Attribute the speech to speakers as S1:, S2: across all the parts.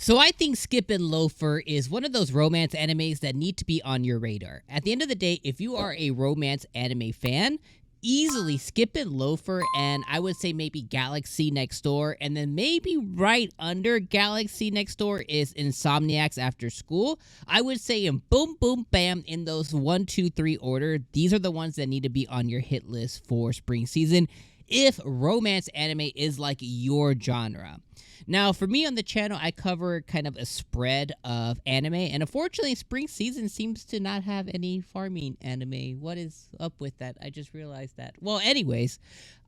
S1: So I think Skippin' Loafer is one of those romance animes that need to be on your radar. At the end of the day, if you are a romance anime fan, easily Skippin' Loafer and I would say maybe Galaxy Next Door, and then maybe right under Galaxy Next Door is Insomniacs After School. I would say in boom, boom, bam, in those 1, 2, 3 order, these are the ones that need to be on your hit list for spring season if romance anime is like your genre. Now, for me on the channel, I cover kind of a spread of anime, and unfortunately, spring season seems to not have any farming anime. What is up with that? I just realized that. Well, anyways,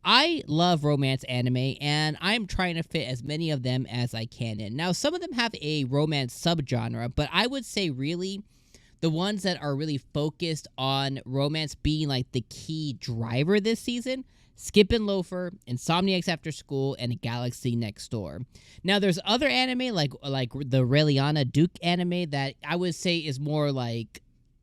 S1: I love romance anime, and I'm trying to fit as many of them as I can in. Now, some of them have a romance subgenre, but I would say really the ones that are really focused on romance being like the key driver this season, Skippin' Loafer, Insomniacs After School, and Galaxy Next Door. Now, there's other anime like the Reliana Duke anime that I would say is more like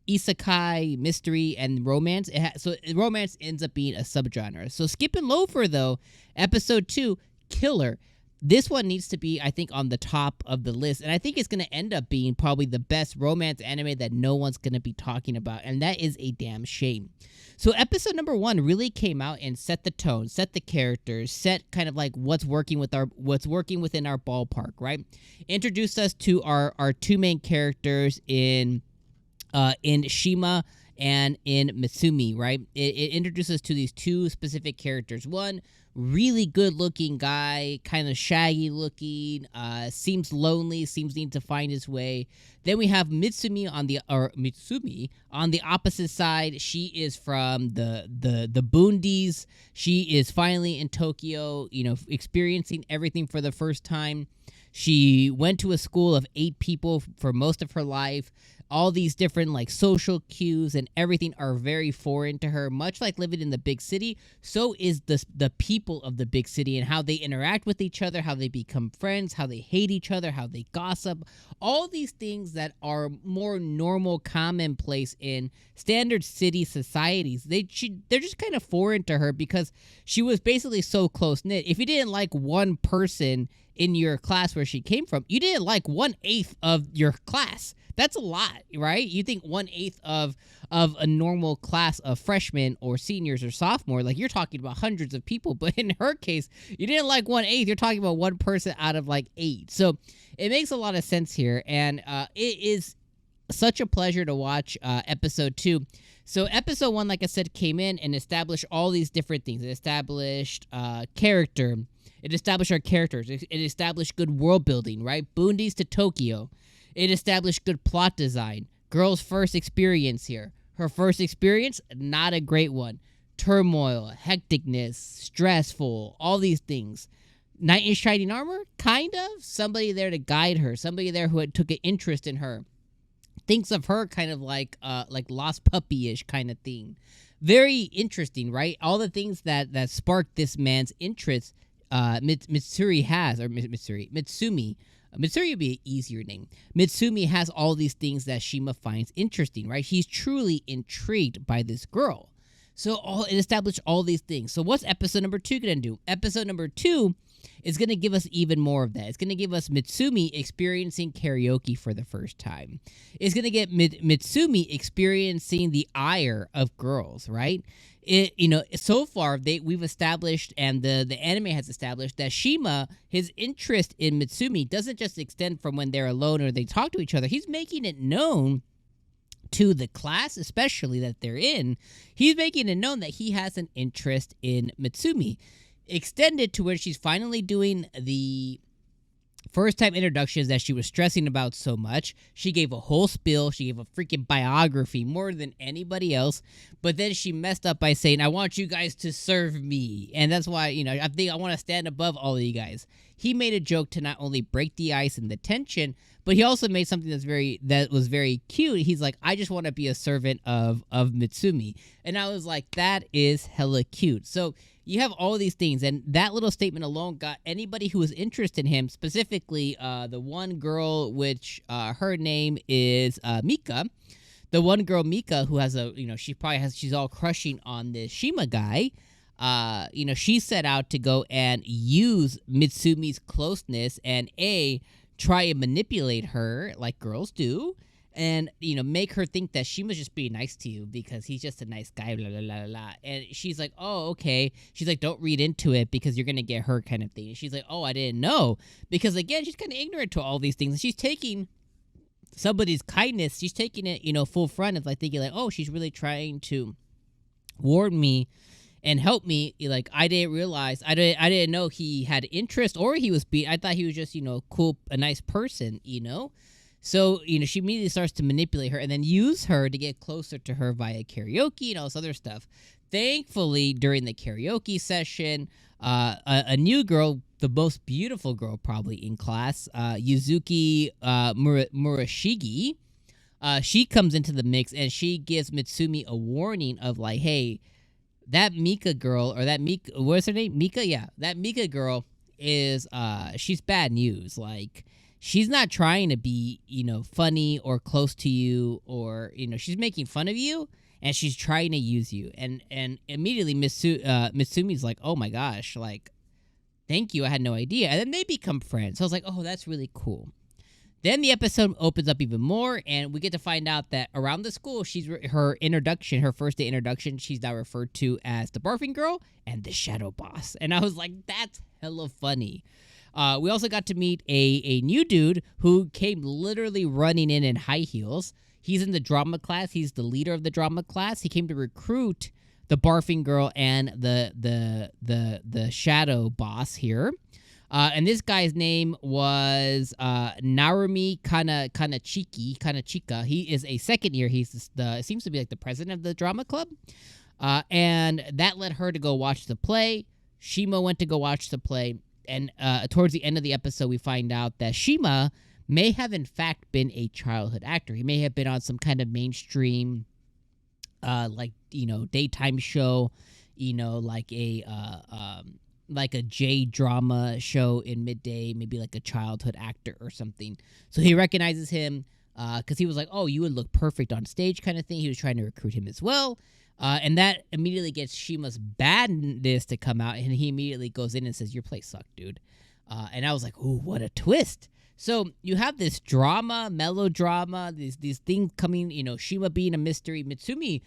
S1: isekai, mystery, and romance. So romance ends up being a subgenre. So Skippin' Loafer, though, episode 2, killer. This one needs to be, I think, on the top of the list, and I think it's going to end up being probably the best romance anime that no one's going to be talking about, and that is a damn shame. So episode number 1 really came out and set the tone, set the characters, set kind of like what's working within our ballpark, right? Introduced us to our two main characters in Shima and in Mitsumi, right? It introduces us to these two specific characters. One, really good-looking guy, kind of shaggy-looking, seems lonely, seems need to find his way. Then we have Mitsumi on the opposite side. She is from the Boondies. She is finally in Tokyo, experiencing everything for the first time. She went to a school of 8 people for most of her life. All these different like social cues and everything are very foreign to her. Much like living in the big city, so is the people of the big city and how they interact with each other, how they become friends, how they hate each other, how they gossip. All these things that are more normal, commonplace in standard city societies. They're just kind of foreign to her because she was basically so close-knit. If you didn't like one person in your class where she came from, you didn't like 1/8 of your class. That's a lot, right? You think 1/8 of a normal class of freshmen or seniors or sophomore, like you're talking about hundreds of people. But in her case, you didn't like 1/8. You're talking about one person out of like 8. So it makes a lot of sense here, and it is such a pleasure to watch episode 2. So episode 1, like I said, came in and established all these different things. It established character. It established our characters. It established good world building, right? Boondies to Tokyo. It established good plot design. Girl's first experience here. Her first experience, not a great one. Turmoil, hecticness, stressful, all these things. Knight in shining armor? Kind of. Somebody there to guide her. Somebody there who had took an interest in her. Thinks of her kind of like lost puppy-ish kind of thing. Very interesting, right? All the things that sparked this man's interest, Mitsuri has, or Mitsumi. Mitsuri would be an easier name. Mitsumi has all these things that Shima finds interesting, right? He's truly intrigued by this girl. So it established all these things. So what's episode number 2 going to do? Episode number 2 is going to give us even more of that. It's going to give us Mitsumi experiencing karaoke for the first time. It's going to get Mitsumi experiencing the ire of girls, right? So far we've established, and the anime has established, that Shima, his interest in Mitsumi doesn't just extend from when they're alone or they talk to each other. He's making it known to the class, especially that they're in. He's making it known that he has an interest in Mitsumi. Extended to where she's finally doing the first-time introductions that she was stressing about so much. She gave a whole spiel. She gave a freaking biography more than anybody else. But then she messed up by saying, I want you guys to serve me. And that's why, I think I want to stand above all of you guys. He made a joke to not only break the ice and the tension, but he also made something that was very cute. He's like, I just want to be a servant of Mitsumi. And I was like, that is hella cute. So you have all these things, and that little statement alone got anybody who was interested in him, specifically the one girl, which her name is Mika. The one girl, Mika, who has she's all crushing on this Shima guy. She set out to go and use Mitsumi's closeness and try and manipulate her like girls do, and make her think that she must just be nice to you because he's just a nice guy, blah blah blah blah. And she's like, oh, okay. She's like, don't read into it because you're gonna get hurt, kind of thing. And she's like, oh, I didn't know, because again, she's kind of ignorant to all these things, and she's taking somebody's kindness, she's taking it full front of like thinking like, oh, she's really trying to warn me and help me. Like, I didn't realize, I didn't know he had interest or he was I thought he was just cool, a nice person. So, she immediately starts to manipulate her and then use her to get closer to her via karaoke and all this other stuff. Thankfully, during the karaoke session, a new girl, the most beautiful girl probably in class, Yuzuki Murashige, she comes into the mix and she gives Mitsumi a warning of like, hey, that Mika girl, or that Mika, what's her name? Mika? Yeah, that Mika girl is, she's bad news. Like, she's not trying to be, funny or close to you, or, she's making fun of you, and she's trying to use you. And immediately Mitsumi's like, oh my gosh, like, thank you, I had no idea. And then they become friends. So I was like, oh, that's really cool. Then the episode opens up even more, and we get to find out that around the school, her first day introduction, she's now referred to as the barfing girl and the shadow boss. And I was like, that's hella funny. We also got to meet a new dude who came literally running in high heels. He's in the drama class. He's the leader of the drama class. He came to recruit the barfing girl and the shadow boss here. And this guy's name was Narumi Kanachika. He is a second year. He's seems to be like the president of the drama club. And that led her to go watch the play. Shima went to go watch the play. And towards the end of the episode, we find out that Shima may have in fact been a childhood actor. He may have been on some kind of mainstream, daytime show, like a J drama show in midday, maybe like a childhood actor or something. So he recognizes him because he was like, oh, you would look perfect on stage, kind of thing. He was trying to recruit him as well. And that immediately gets Shima's badness to come out, and he immediately goes in and says, your play sucked, dude. And I was like, ooh, what a twist. So you have this drama, melodrama, these things coming, Shima being a mystery, Mitsumi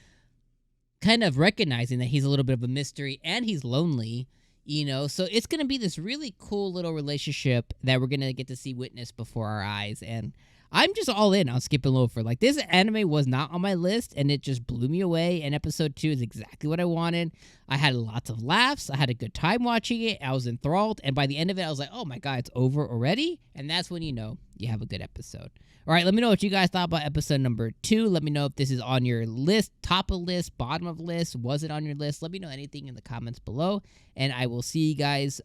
S1: kind of recognizing that he's a little bit of a mystery and he's lonely, so it's going to be this really cool little relationship that we're going to get to see witness before our eyes. And I'm just all in on Skip and Loafer. Like, this anime was not on my list, and it just blew me away. And episode 2 is exactly what I wanted. I had lots of laughs. I had a good time watching it. I was enthralled. And by the end of it, I was like, oh my God, it's over already? And that's when you have a good episode. All right, let me know what you guys thought about episode number 2. Let me know if this is on your list, top of list, bottom of list. Was it on your list? Let me know anything in the comments below. And I will see you guys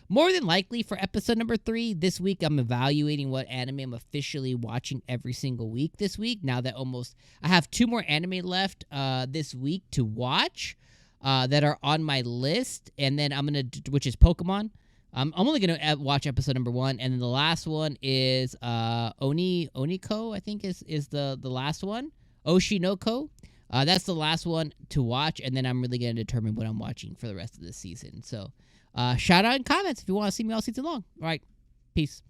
S1: more than likely for episode number 3. This week, I'm evaluating what anime I'm officially watching every single week this week. Now that I have 2 more anime left this week to watch that are on my list. And then which is Pokemon. I'm only going to watch episode number 1, and then the last one is Oniko, I think is the last one. Oshinoko. That's the last one to watch, and then I'm really going to determine what I'm watching for the rest of the season. So shout out in comments if you want to see me all season long. All right, peace.